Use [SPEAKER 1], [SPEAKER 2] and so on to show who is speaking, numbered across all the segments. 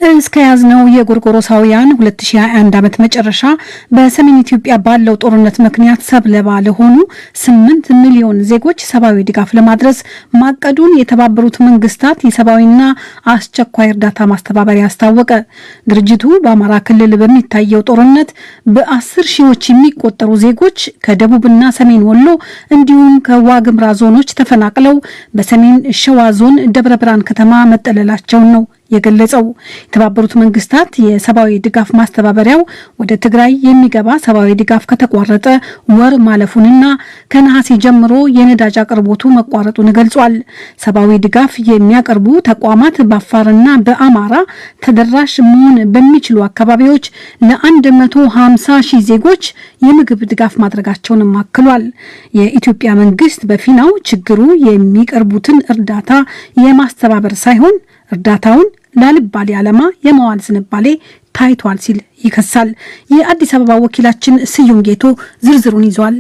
[SPEAKER 1] እስከያዝነው የጎርጎሮሳውያን 2021 ዓመት መጨረሻ በሰሜን ኢትዮጵያ ባለው ጦርነት ምክንያት ሰለባ ለሆኑ 8 ሚሊዮን ዜጎች ሰብአዊ ድጋፍ ለማድረስ ማቀዱን የተባበሩት መንግስታት የሰብአዊና አስቸኳይ እርዳታ ማስተባበሪያ አስታወቀ። ድርጅቱ በአማራ ክልል በሚታየው ጦርነት በ10 ሺዎች የሚቆጠሩ ዜጎች ከደቡብና ሰሜን ወሎ እንዲሁም ከዋግምራ ዞኖች ተፈናቅለው በሰሜን ሸዋ ዞን ደብረ ብርሃን ከተማ መጠለላቸውን ነው የገለጸው። የተባበሩት መንግስታት የሰብአዊ ድጋፍ ማስተባበሪያው ወደ ትግራይ የሚገባ ሰብአዊ ድጋፍ ከተቋረጠ ወር ማለፉንና ከነሐሴ ጀምሮ የነዳጅ አቅርቦቱ መቋረጡን ገልጿል። ሰብአዊ ድጋፍ የሚያቀርቡ ተቋማት በአፋርና በአማራ ተደራሽ መሆን በሚችሉ አካባቢዎች ለ150 ሺህ ዜጎች የምግብ ድጋፍ ማድረጋቸውንም አክሏል። የኢትዮጵያ መንግስት በፊናው ችግሩ የሚቀርቡትን እርዳታ የማስተባበር ሳይሆን እርዳታውን ላልባሌ ዓላማ የመዋል ዝንባሌ ታይቷል ሲል ይከሳል። የአዲስ አበባ ወኪላችን ስዩም ጌቶ ዝርዝሩን ይዟል።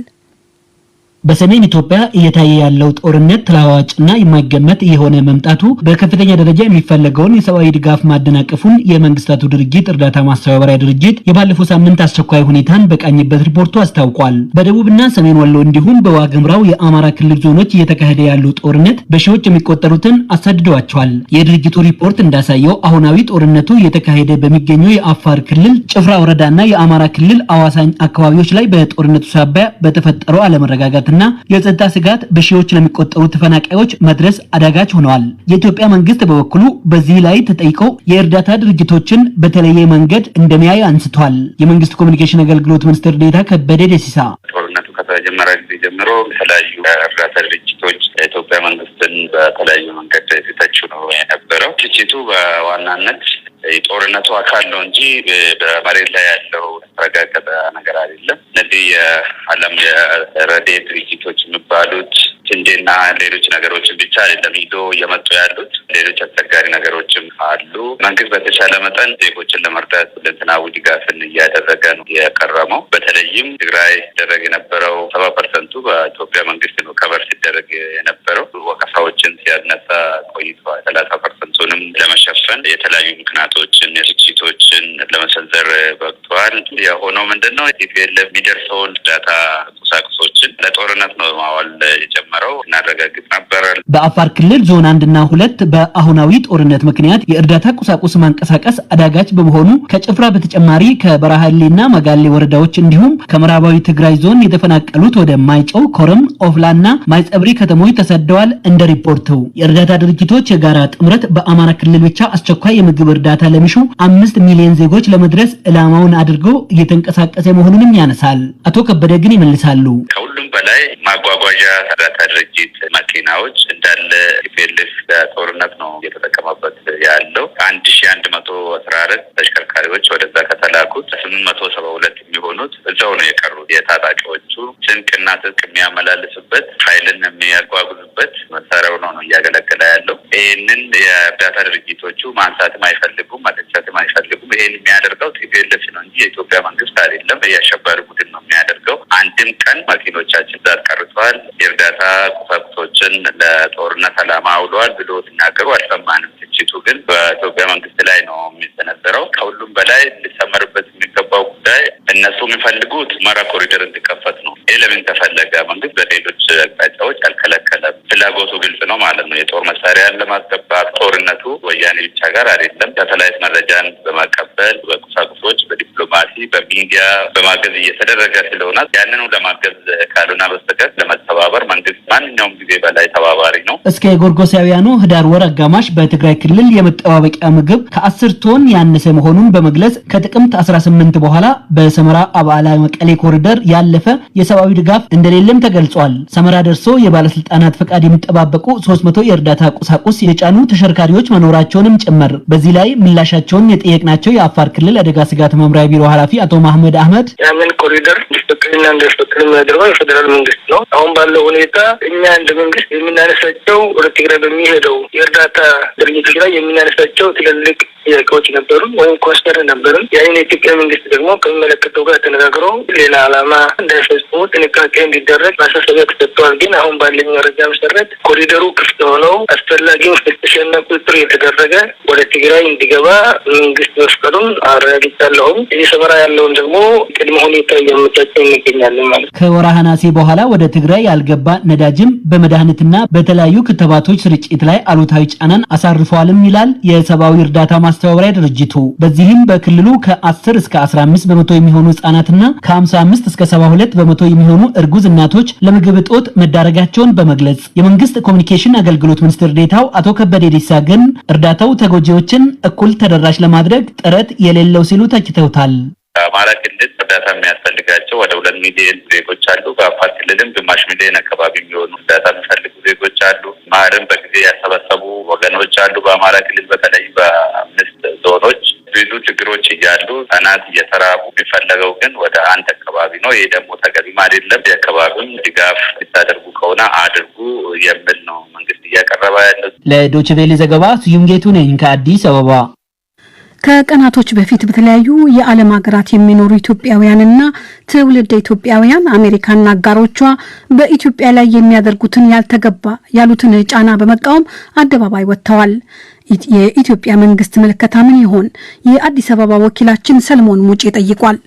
[SPEAKER 2] በሰሜን ኢትዮጵያ እየታየ ያለው ጦርነት ተለዋዋጭና የማይገመት የሆነ መምጣቱ በከፍተኛ ደረጃ የሚፈለገውን የሰብአዊ ድጋፍ ማደናቀፉን የመንግስታቱ ድርጅት እርዳታ ማስተባበሪያ ድርጅት የባለፈው ሳምንት አስቸኳይ ሁኔታን በቃኝበት ሪፖርቱ አስታውቋል። በደቡብና ሰሜን ወሎ እንዲሁም በዋግምራው የአማራ ክልል ዞኖች እየተካሄደ ያለው ጦርነት በሺዎች የሚቆጠሩትን አሳድደዋቸዋል። የድርጅቱ ሪፖርት እንዳሳየው አሁናዊ ጦርነቱ እየተካሄደ በሚገኘው የአፋር ክልል ጭፍራ ወረዳና የአማራ ክልል አዋሳኝ አካባቢዎች ላይ በጦርነቱ ሳቢያ በተፈጠረው አለመረጋጋት እና የጸጥታ ስጋት በሺዎች ለሚቆጠሩ ተፈናቃዮች መድረስ አዳጋች ሆነዋል። የኢትዮጵያ መንግስት በበኩሉ በዚህ ላይ ተጠይቀው የእርዳታ ድርጅቶችን በተለየ መንገድ እንደሚያይ አንስቷል። የመንግስት ኮሚኒኬሽን አገልግሎት ሚኒስትር ዴኤታ ከበደ ደሲሳ
[SPEAKER 3] ጦርነቱ ከተጀመረ ጊዜ ጀምሮ የተለያዩ እርዳታ ድርጅቶች የኢትዮጵያ መንግስትን በተለያዩ መንገድ ሲተቹ ነው የነበረው። ትችቱ በዋናነት የጦርነቱ አካል ነው እንጂ በመሬት ላይ ያለው የተረጋገጠ ነገር አይደለም። እነዚህ የዓለም የረድኤት ድርጅቶች የሚባሉት ስንዴና ሌሎች ነገሮችን ብቻ አይደለም ይዞ እየመጡ ያሉት፣ ሌሎች አስቸጋሪ ነገሮችም አሉ። መንግስት በተሻለ መጠን ዜጎችን ለመርዳት ሁለንተናዊ ድጋፍን እያደረገ ነው የቀረመው። በተለይም ትግራይ ሲደረግ የነበረው 70% በኢትዮጵያ መንግስት ነው ከበር ሲደረግ የነበረው። ወቀሳዎችን ሲያነሳ ቆይቷል። 30%ንም ለመሸፈን የተለያዩ ምክንያቶችን ትችቶችን ለመሰንዘር በቅተዋል። የሆነው ምንድነው ኢትዮጵያ የሚደርሰውን እርዳታ ቁሳቁሶችን ለጦርነት ነው ማዋል የጀመረው እናረጋግጥ ነበር።
[SPEAKER 2] በአፋር ክልል ዞን 1 እና 2 በአሁናዊ ጦርነት ምክንያት የእርዳታ ቁሳቁስ ማንቀሳቀስ አዳጋች በመሆኑ ከጭፍራ በተጨማሪ ከበረሃሌና መጋሌ ወረዳዎች እንዲሁም ከምዕራባዊ ትግራይ ዞን የተፈናቀሉት ወደ ማይጨው፣ ኮረም፣ ኦፍላና ማይጸብሪ ከተሞች ተሰደዋል። እንደ ሪፖርቱ የእርዳታ ድርጅቶች የጋራ ጥምረት በአማራ ክልል ብቻ አስቸኳይ የምግብ እርዳታ ለሚሹ 5 ሚሊዮን ዜጎች ለመድረስ ዕላማውን አድርጎ እየተንቀሳቀሰ መሆኑንም ያነሳል። አቶ ከበደ ግን ይመልሳሉ።
[SPEAKER 3] ከሁሉም በላይ ማጓጓዣ እርዳታ ድርጅት መኪናዎች እንዳለ ኢፒኤልኤፍ ለጦርነት ነው እየተጠቀመበት ያለው። 1114 ተሽከርካሪዎች ወደዛ ከተላኩት 872 የሚሆኑት እዛው ነው የቀሩት። የታጣቂዎቹ ስንቅና ትጥቅ የሚያመላልስበት ኃይልን የሚያጓጉዙበት መሳሪያው ነው እያገለገለ ያለው። ይህንን የእርዳታ ድርጅቶቹ ማንሳትም አይፈልጉም፣ ማጠቻትም አይፈልጉም። ይሄን የሚያደርገው ኢፒኤልኤፍ ነው እንጂ የኢትዮጵያ መንግስት አይደለም። የአሸባሪ ቡድን ነው የሚያደርገው። አንድም ቀን መኪኖቻችን ዛት ቀርተዋል፣ የእርዳታ ቁሳቁሶችን ለጦርነት ዓላማ አውለዋል ብሎ ሲናገሩ አልሰማንም። ትችቱ ግን በኢትዮጵያ መንግስት ላይ ነው የሚሰነዘረው። ከሁሉም በላይ ሊሰመርበት የሚገባው ጉዳይ እነሱ የሚፈልጉት ሁመራ ኮሪደር እንዲከፈት ነው። ይህ ለምን ተፈለገ? መንግስት በሌሎች አቅጣጫዎች አልከለከለም። ፍላጎቱ ግልጽ ነው ማለት ነው። የጦር መሳሪያን ለማስገባት ጦርነቱ ወያኔ ብቻ ጋር አይደለም። ሳተላይት መረጃን በማቀበል በቁሳቁሶች፣ በዲፕሎማሲ፣ በሚዲያ በማገዝ እየተደረገ ስለሆነ ያንኑ ለማገዝ ካልሆነ በስተቀር ለመተባበር መንግስት ማንኛውም ጊዜ በላይ ተባባሪ ነው።
[SPEAKER 2] እስከ ጎርጎሳውያኑ ህዳር ወር አጋማሽ በትግራይ ክልል የመጠባበቂያ ምግብ ከ10 ቶን ያነሰ መሆኑን በመግለጽ ከጥቅምት 18 በኋላ በሰመራ አባላ መቀሌ ኮሪደር ያለፈ የሰብአዊ ድጋፍ እንደሌለም ተገልጿል። ሰመራ ደርሶ የባለስልጣናት ፈቃድ የሚጠባበቁ 300 የእርዳታ ቁሳቁስ የጫኑ ተሽከርካሪዎች መኖራቸውንም ጭምር። በዚህ ላይ ምላሻቸውን የጠየቅናቸው የአፋር ክልል አደጋ ስጋት መምሪያ ቢሮ ኃላፊ አቶ መሐመድ አህመድ
[SPEAKER 4] ያንን ኮሪደር እንዲፈቀድና እንዳይፈቀድ የሚያደርገው የፌደራል መንግስት ነው። አሁን ባለው ሁኔታ እኛ እንደ መንግስት የምናነሳቸው ወደ ትግራይ በሚሄደው የእርዳታ ድርጅቶች ላይ የምናነሳቸው ትልልቅ ጥያቄዎች ነበሩ ወይም ኮንሰርን ነበሩ። ያንን የኢትዮጵያ መንግስት ደግሞ ከሚመለከተው ጋር ተነጋግሮ ሌላ ዓላማ እንዳይፈጽሙ ጥንቃቄ እንዲደረግ ማሳሰቢያ ተሰጥቷል። ግን አሁን ባለኝ መረጃ መሰረት መሰረት ኮሪደሩ ክፍት ሆነው አስፈላጊው ፍተሻና ቁጥጥር የተደረገ ወደ ትግራይ እንዲገባ መንግስት መፍቀዱን አረጋግጫለሁ። እዚህ ሰመራ ያለውን ደግሞ ቅድመ ሁኔታ እያመቻቸን እንገኛለን ማለት ነው።
[SPEAKER 2] ከወርሃ ነሐሴ በኋላ ወደ ትግራይ ያልገባ ነዳጅም በመድኃኒትና በተለያዩ ክትባቶች ስርጭት ላይ አሉታዊ ጫናን አሳርፈዋልም ይላል የሰብአዊ እርዳታ ማስተባበሪያ ድርጅቱ። በዚህም በክልሉ ከ10 እስከ 15 በመቶ የሚሆኑ ህጻናትና ከ55 እስከ 72 በመቶ የሚሆኑ እርጉዝ እናቶች ለምግብ እጦት መዳረጋቸውን በመግለጽ የመንግስት ኮሚኒኬሽን አገልግሎት ሚኒስትር ዴኤታው አቶ ከበደ ዲሳ ግን እርዳታው ተጎጂዎችን እኩል ተደራሽ ለማድረግ ጥረት የሌለው ሲሉ ተችተውታል።
[SPEAKER 3] አማራ ክልል እርዳታ የሚያስፈልጋቸው ወደ 2 ሚሊዮን ዜጎች አሉ። በአፋር ክልልም ግማሽ ሚሊዮን አካባቢ የሚሆኑ እርዳታ የሚፈልጉ ዜጎች አሉ። ማርም በጊዜ ያሰበሰቡ ወገኖች አሉ። በአማራ ክልል በተለይ በ5 ዞኖች ብዙ ችግሮች እያሉ ህጻናት እየተራቡ የሚፈለገው ግን ወደ 1 አካባቢ ነው። ይሄ ደግሞ ተገቢም አይደለም። የአካባቢውን ድጋፍ ልታደርጉ ከሆነ አድርጉ የሚል ነው መንግስት እያቀረበ ያለው።
[SPEAKER 2] ለዶይቼ ቬለ ዘገባ ስዩም ጌቱ ነኝ ከአዲስ አበባ።
[SPEAKER 1] ከቀናቶች በፊት በተለያዩ የዓለም ሀገራት የሚኖሩ ኢትዮጵያውያንና ትውልደ ኢትዮጵያውያን አሜሪካና አጋሮቿ በኢትዮጵያ ላይ የሚያደርጉትን ያልተገባ ያሉትን ጫና በመቃወም አደባባይ ወጥተዋል። የኢትዮጵያ መንግስት ምልከታ ምን ይሆን? የአዲስ አበባ ወኪላችን ሰለሞን ሙጬ ጠይቋል።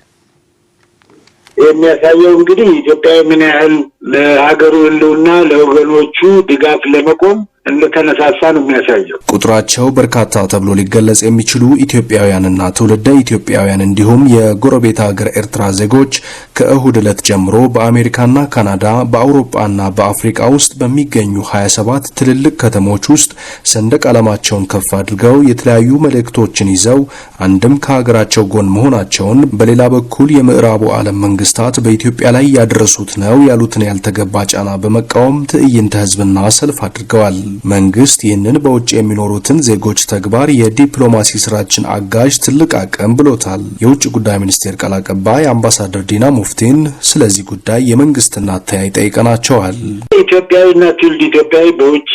[SPEAKER 5] የሚያሳየው እንግዲህ ኢትዮጵያ ምን ያህል ለሀገሩ ህልውና ለወገኖቹ ድጋፍ ለመቆም እንደተነሳሳ ነው የሚያሳየው።
[SPEAKER 6] ቁጥራቸው በርካታ ተብሎ ሊገለጽ የሚችሉ ኢትዮጵያውያንና ትውልደ ኢትዮጵያውያን እንዲሁም የጎረቤት ሀገር ኤርትራ ዜጎች ከእሁድ ዕለት ጀምሮ በአሜሪካና ካናዳ በአውሮፓና በአፍሪካ ውስጥ በሚገኙ 27 ትልልቅ ከተሞች ውስጥ ሰንደቅ ዓላማቸውን ከፍ አድርገው የተለያዩ መልእክቶችን ይዘው አንድም ከሀገራቸው ጎን መሆናቸውን፣ በሌላ በኩል የምዕራቡ ዓለም መንግስታት በኢትዮጵያ ላይ ያደረሱት ነው ያሉትን ያልተገባ ጫና በመቃወም ትዕይንተ ህዝብና ሰልፍ አድርገዋል። መንግስት ይህንን በውጭ የሚኖሩትን ዜጎች ተግባር የዲፕሎማሲ ስራችን አጋዥ ትልቅ አቅም ብሎታል። የውጭ ጉዳይ ሚኒስቴር ቃል አቀባይ አምባሳደር ዲና ሙፍቲን ስለዚህ ጉዳይ የመንግስትና አተያይ ጠይቀናቸዋል።
[SPEAKER 5] ኢትዮጵያዊና ትውልደ ኢትዮጵያዊ በውጭ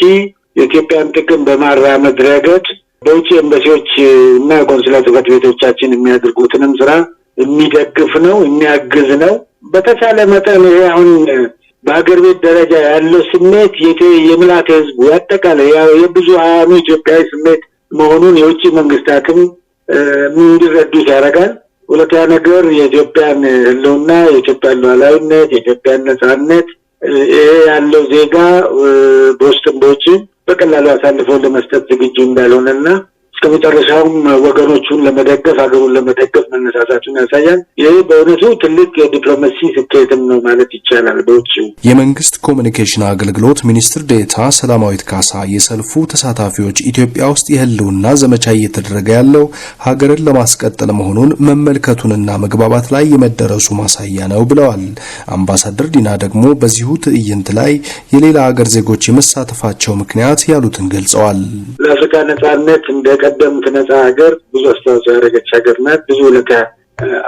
[SPEAKER 5] የኢትዮጵያን ጥቅም በማራመድ ረገድ በውጭ ኤምባሲዎች እና ቆንስላ ጽሕፈት ቤቶቻችን የሚያደርጉትንም ስራ የሚደግፍ ነው፣ የሚያግዝ ነው። በተቻለ መጠን ይሄ አሁን በሀገር ቤት ደረጃ ያለው ስሜት የምልዓተ ህዝቡ ያጠቃላይ የብዙሃኑ ኢትዮጵያዊ ስሜት መሆኑን የውጭ መንግስታትም እንዲረዱት ያደርጋል። ሁለተኛ ነገር የኢትዮጵያን ህልውና፣ የኢትዮጵያን ሉዓላዊነት፣ የኢትዮጵያን ነጻነት ይሄ ያለው ዜጋ በውስጥም በውጭም በቀላሉ አሳልፈው ለመስጠት ዝግጁ እንዳልሆነና እስከመጨረሻውም ወገኖቹን ለመደገፍ ሀገሩን ለመደገፍ መነሳሳቱን ያሳያል። ይህ በእውነቱ ትልቅ የዲፕሎማሲ ስኬትም ነው ማለት ይቻላል። በውጭው
[SPEAKER 6] የመንግስት ኮሚኒኬሽን አገልግሎት ሚኒስትር ዴኤታ ሰላማዊት ካሳ የሰልፉ ተሳታፊዎች ኢትዮጵያ ውስጥ የህልውና ዘመቻ እየተደረገ ያለው ሀገርን ለማስቀጠል መሆኑን መመልከቱንና መግባባት ላይ የመደረሱ ማሳያ ነው ብለዋል። አምባሳደር ዲና ደግሞ በዚሁ ትዕይንት ላይ የሌላ ሀገር ዜጎች የመሳተፋቸው ምክንያት ያሉትን ገልጸዋል።
[SPEAKER 5] ለአፍሪካ ነጻነት እንደቀደምት ነጻ ሀገር ብዙ አስተዋጽኦ ያደረገች ሀገር ናት። ብዙ ውለታ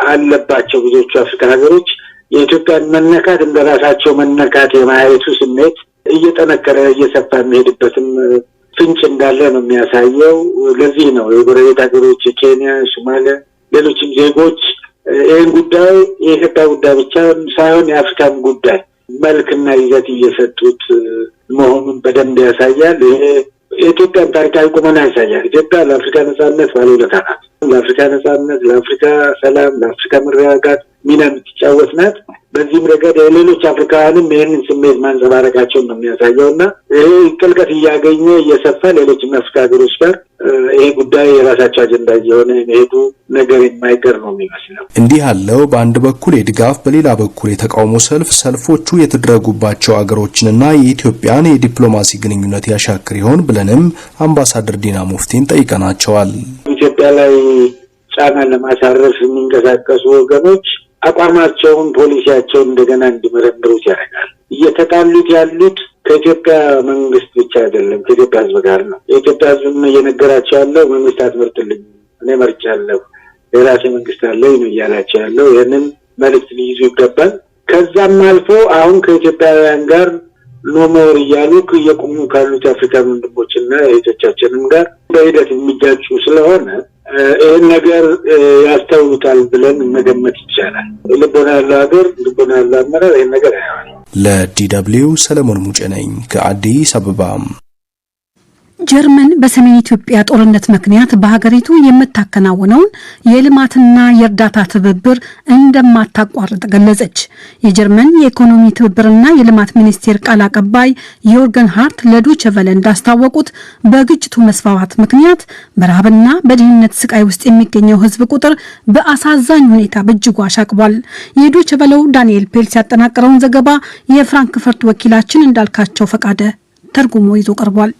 [SPEAKER 5] አለባቸው ብዙዎቹ አፍሪካ ሀገሮች። የኢትዮጵያን መነካት እንደራሳቸው መነካት የማየቱ ስሜት እየጠነከረ እየሰፋ የሚሄድበትም ፍንጭ እንዳለ ነው የሚያሳየው። ለዚህ ነው የጎረቤት ሀገሮች የኬንያ፣ ሶማሊያ፣ ሌሎችም ዜጎች ይህን ጉዳይ የኢትዮጵያ ጉዳይ ብቻ ሳይሆን የአፍሪካም ጉዳይ መልክና ይዘት እየሰጡት መሆኑን በደንብ ያሳያል። ይሄ የኢትዮጵያን ታሪካዊ ቁመና ያሳያል። ኢትዮጵያ ለአፍሪካ ነጻነት ባለውለታ ናት። ለአፍሪካ ነጻነት፣ ለአፍሪካ ሰላም፣ ለአፍሪካ መረጋጋት ሚና የምትጫወት ናት። በዚህም ረገድ የሌሎች አፍሪካውያንም ይህንን ስሜት ማንጸባረቃቸውን ነው የሚያሳየው እና ይህ ጥልቀት እያገኘ እየሰፋ ሌሎችም አፍሪካ ሀገሮች ጋር ይህ ጉዳይ የራሳቸው አጀንዳ እየሆነ የመሄዱ ነገር የማይቀር ነው የሚመስለው።
[SPEAKER 6] እንዲህ ያለው በአንድ በኩል የድጋፍ በሌላ በኩል የተቃውሞ ሰልፎቹ የተደረጉባቸው አገሮችንና የኢትዮጵያን የዲፕሎማሲ ግንኙነት ያሻክር ይሆን ብለንም አምባሳደር ዲና ሙፍቲን ጠይቀናቸዋል።
[SPEAKER 5] ኢትዮጵያ ላይ ጫና ለማሳረፍ የሚንቀሳቀሱ ወገኖች አቋማቸውን፣ ፖሊሲያቸውን እንደገና እንዲመረምሩት ያደርጋል። እየተጣሉት ያሉት ከኢትዮጵያ መንግስት ብቻ አይደለም፣ ከኢትዮጵያ ሕዝብ ጋር ነው። የኢትዮጵያ ሕዝብ እየነገራቸው ያለው መንግስት አትመርጥልኝ፣ እኔ መርጫለሁ፣ የራሴ መንግስት አለኝ ነው እያላቸው ያለው። ይህንን መልዕክት ሊይዙ ይገባል። ከዛም አልፎ አሁን ከኢትዮጵያውያን ጋር ኖሞር እያሉ እየቆሙ ካሉት የአፍሪካ ወንድሞችና እህቶቻችንም ጋር በሂደት የሚጋጩ ስለሆነ ይህን ነገር ያስተውሉታል ብለን መገመት ይቻላል። ልቦና ያለው ሀገር፣ ልቦና ያለው አመራር ይህን ነገር ያያል።
[SPEAKER 6] ለዲደብሊው ሰለሞን ሙጬ ነኝ ከአዲስ አበባ።
[SPEAKER 1] ጀርመን በሰሜን ኢትዮጵያ ጦርነት ምክንያት በሀገሪቱ የምታከናውነውን የልማትና የእርዳታ ትብብር እንደማታቋርጥ ገለጸች። የጀርመን የኢኮኖሚ ትብብርና የልማት ሚኒስቴር ቃል አቀባይ ዮርገን ሃርት ለዶይቼ ቬለ እንዳስታወቁት በግጭቱ መስፋፋት ምክንያት በረሃብና በድህነት ስቃይ ውስጥ የሚገኘው ሕዝብ ቁጥር በአሳዛኝ ሁኔታ በእጅጉ አሻቅቧል። የዶይቼ ቬለው ዳንኤል ፔልስ ያጠናቀረውን ዘገባ የፍራንክፈርት ወኪላችን እንዳልካቸው ፈቃደ ተርጉሞ ይዞ ቀርቧል።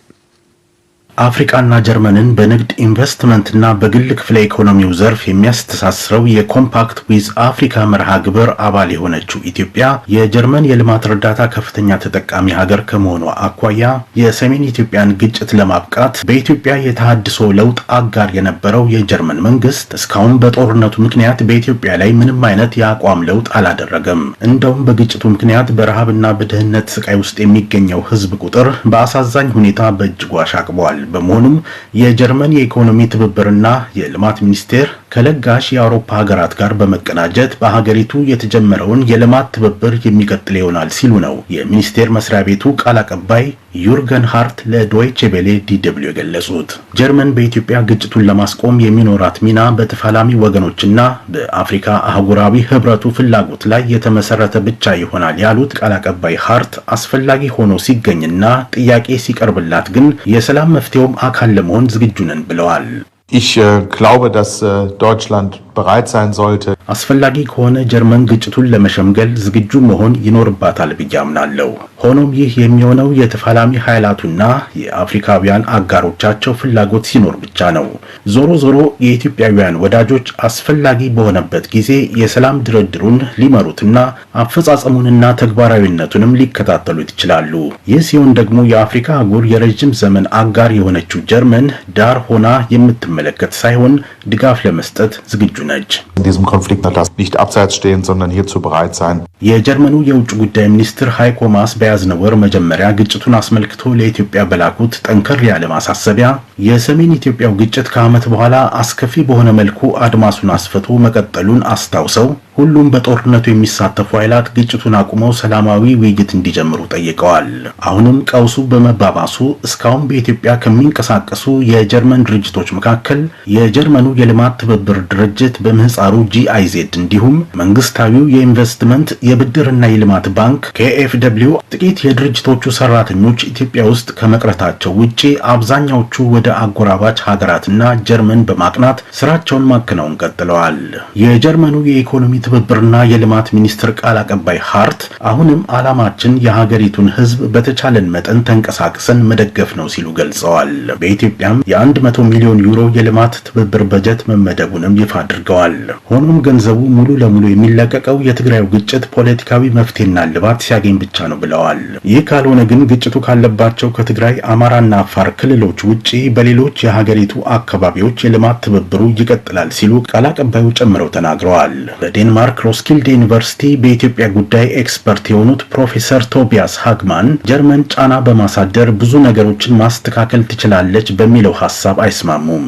[SPEAKER 7] አፍሪካና ጀርመንን በንግድ ኢንቨስትመንትና በግል ክፍለ ኢኮኖሚው ዘርፍ የሚያስተሳስረው የኮምፓክት ዊዝ አፍሪካ መርሃ ግብር አባል የሆነችው ኢትዮጵያ የጀርመን የልማት እርዳታ ከፍተኛ ተጠቃሚ ሀገር ከመሆኗ አኳያ የሰሜን ኢትዮጵያን ግጭት ለማብቃት በኢትዮጵያ የተሃድሶ ለውጥ አጋር የነበረው የጀርመን መንግስት እስካሁን በጦርነቱ ምክንያት በኢትዮጵያ ላይ ምንም አይነት የአቋም ለውጥ አላደረገም። እንደውም በግጭቱ ምክንያት በረሃብና በድህነት ስቃይ ውስጥ የሚገኘው ህዝብ ቁጥር በአሳዛኝ ሁኔታ በእጅጉ አሻቅቧል። በመሆኑም የጀርመን የኢኮኖሚ ትብብርና የልማት ሚኒስቴር ከለጋሽ የአውሮፓ ሀገራት ጋር በመቀናጀት በሀገሪቱ የተጀመረውን የልማት ትብብር የሚቀጥል ይሆናል ሲሉ ነው የሚኒስቴር መስሪያ ቤቱ ቃል አቀባይ ዩርገን ሃርት ለዶይቼ ቬለ ዲደብሊው የገለጹት። ጀርመን በኢትዮጵያ ግጭቱን ለማስቆም የሚኖራት ሚና በተፋላሚ ወገኖችና በአፍሪካ አህጉራዊ ህብረቱ ፍላጎት ላይ የተመሰረተ ብቻ ይሆናል ያሉት ቃል አቀባይ ሃርት አስፈላጊ ሆኖ ሲገኝና ጥያቄ ሲቀርብላት ግን የሰላም መፍትሄውም አካል ለመሆን ዝግጁ ነን ብለዋል።
[SPEAKER 8] Ich glaube, dass Deutschland bereit sein sollte.
[SPEAKER 7] አስፈላጊ ከሆነ ጀርመን ግጭቱን ለመሸምገል ዝግጁ መሆን ይኖርባታል ብዬ አምናለሁ። ሆኖም ይህ የሚሆነው የተፋላሚ ኃይላቱና የአፍሪካውያን አጋሮቻቸው ፍላጎት ሲኖር ብቻ ነው። ዞሮ ዞሮ የኢትዮጵያውያን ወዳጆች አስፈላጊ በሆነበት ጊዜ የሰላም ድርድሩን ሊመሩትና አፈጻጸሙንና ተግባራዊነቱንም ሊከታተሉት ይችላሉ። ይህ ሲሆን ደግሞ የአፍሪካ አህጉር የረጅም ዘመን አጋር የሆነችው ጀርመን ዳር ሆና የምትመለከት ሳይሆን ድጋፍ ለመስጠት ዝግጁ ነች።
[SPEAKER 8] In diesem Konflikt nicht abseits stehen, sondern hierzu bereit sein.
[SPEAKER 7] የጀርመኑ የውጭ ጉዳይ ሚኒስትር ሃይኮ ማስ በያዝነው ወር መጀመሪያ ግጭቱን አስመልክቶ ለኢትዮጵያ በላኩት ጠንከር ያለ ማሳሰቢያ የሰሜን ኢትዮጵያው ግጭት ከዓመት በኋላ አስከፊ በሆነ መልኩ አድማሱን አስፍቶ መቀጠሉን አስታውሰው ሁሉም በጦርነቱ የሚሳተፉ ኃይላት ግጭቱን አቁመው ሰላማዊ ውይይት እንዲጀምሩ ጠይቀዋል። አሁንም ቀውሱ በመባባሱ እስካሁን በኢትዮጵያ ከሚንቀሳቀሱ የጀርመን ድርጅቶች መካከል የጀርመኑ የልማት ትብብር ድርጅት በምህፃሩ GIZ እንዲሁም መንግስታዊው የኢንቨስትመንት የብድርና የልማት ባንክ KfW ጥቂት የድርጅቶቹ ሰራተኞች ኢትዮጵያ ውስጥ ከመቅረታቸው ውጪ አብዛኛዎቹ ወደ አጎራባች ሀገራትና ጀርመን በማቅናት ስራቸውን ማከናወን ቀጥለዋል። የጀርመኑ የኢኮኖሚ ትብብርና የልማት ሚኒስትር ቃል አቀባይ ሃርት አሁንም ዓላማችን የሀገሪቱን ህዝብ በተቻለን መጠን ተንቀሳቅሰን መደገፍ ነው ሲሉ ገልጸዋል። በኢትዮጵያም የ100 ሚሊዮን ዩሮ የልማት ትብብር በጀት መመደቡንም ይፋ አድርገዋል። ሆኖም ገንዘቡ ሙሉ ለሙሉ የሚለቀቀው የትግራዩ ግጭት ፖለቲካዊ መፍትሄና ልባት ሲያገኝ ብቻ ነው ብለዋል። ይህ ካልሆነ ግን ግጭቱ ካለባቸው ከትግራይ አማራና አፋር ክልሎች ውጪ በሌሎች የሀገሪቱ አካባቢዎች የልማት ትብብሩ ይቀጥላል ሲሉ ቃል አቀባዩ ጨምረው ተናግረዋል። በዴንማርክ ሮስኪልድ ዩኒቨርሲቲ በኢትዮጵያ ጉዳይ ኤክስፐርት የሆኑት ፕሮፌሰር ቶቢያስ ሃግማን ጀርመን ጫና በማሳደር ብዙ ነገሮችን ማስተካከል ትችላለች በሚለው ሐሳብ አይስማሙም።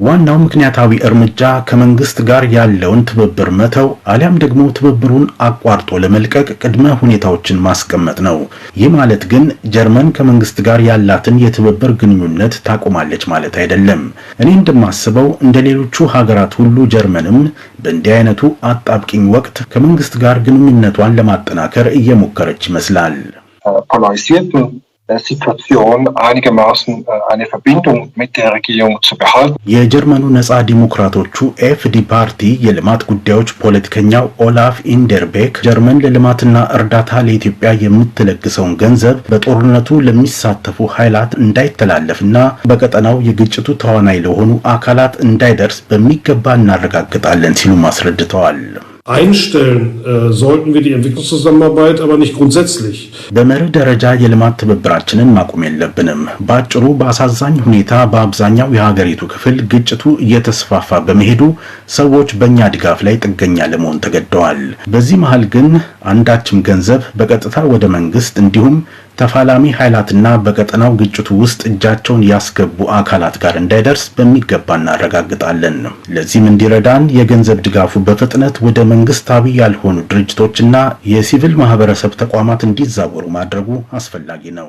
[SPEAKER 7] ዋናው ምክንያታዊ እርምጃ ከመንግስት ጋር ያለውን ትብብር መተው አሊያም ደግሞ ትብብሩን አቋርጦ ለመልቀቅ ቅድመ ሁኔታዎችን ማስቀመጥ ነው። ይህ ማለት ግን ጀርመን ከመንግስት ጋር ያላትን የትብብር ግንኙነት ታቆማለች ማለት አይደለም። እኔ እንደማስበው እንደሌሎቹ ሀገራት ሁሉ ጀርመንም በእንዲህ አይነቱ አጣብቂኝ ወቅት ከመንግስት ጋር ግንኙነቷን ለማጠናከር እየሞከረች ይመስላል።
[SPEAKER 9] Situation einigermaßen eine Verbindung mit der Regierung zu behalten.
[SPEAKER 7] የጀርመኑ ነጻ ዲሞክራቶቹ ኤፍዲ ፓርቲ የልማት ጉዳዮች ፖለቲከኛው ኦላፍ ኢንደርቤክ ጀርመን ለልማትና እርዳታ ለኢትዮጵያ የምትለግሰውን ገንዘብ በጦርነቱ ለሚሳተፉ ኃይላት እንዳይተላለፍና በቀጠናው የግጭቱ ተዋናይ ለሆኑ አካላት እንዳይደርስ በሚገባ እናረጋግጣለን ሲሉ አስረድተዋል።
[SPEAKER 10] Einstellen sollten wir die Entwicklungszusammenarbeit, aber nicht grundsätzlich.
[SPEAKER 7] በመርህ ደረጃ የልማት ትብብራችንን ማቆም የለብንም። በአጭሩ በአሳዛኝ ሁኔታ በአብዛኛው የሀገሪቱ ክፍል ግጭቱ እየተስፋፋ በመሄዱ ሰዎች በእኛ ድጋፍ ላይ ጥገኛ ለመሆን ተገደዋል። በዚህ መሃል ግን አንዳችም ገንዘብ በቀጥታ ወደ መንግስት እንዲሁም ተፋላሚ ኃይላትና በቀጠናው ግጭቱ ውስጥ እጃቸውን ያስገቡ አካላት ጋር እንዳይደርስ በሚገባ እናረጋግጣለን። ለዚህም እንዲረዳን የገንዘብ ድጋፉ በፍጥነት ወደ መንግስታዊ ያልሆኑ ድርጅቶችና የሲቪል ማህበረሰብ ተቋማት እንዲዛወሩ ማድረጉ አስፈላጊ ነው።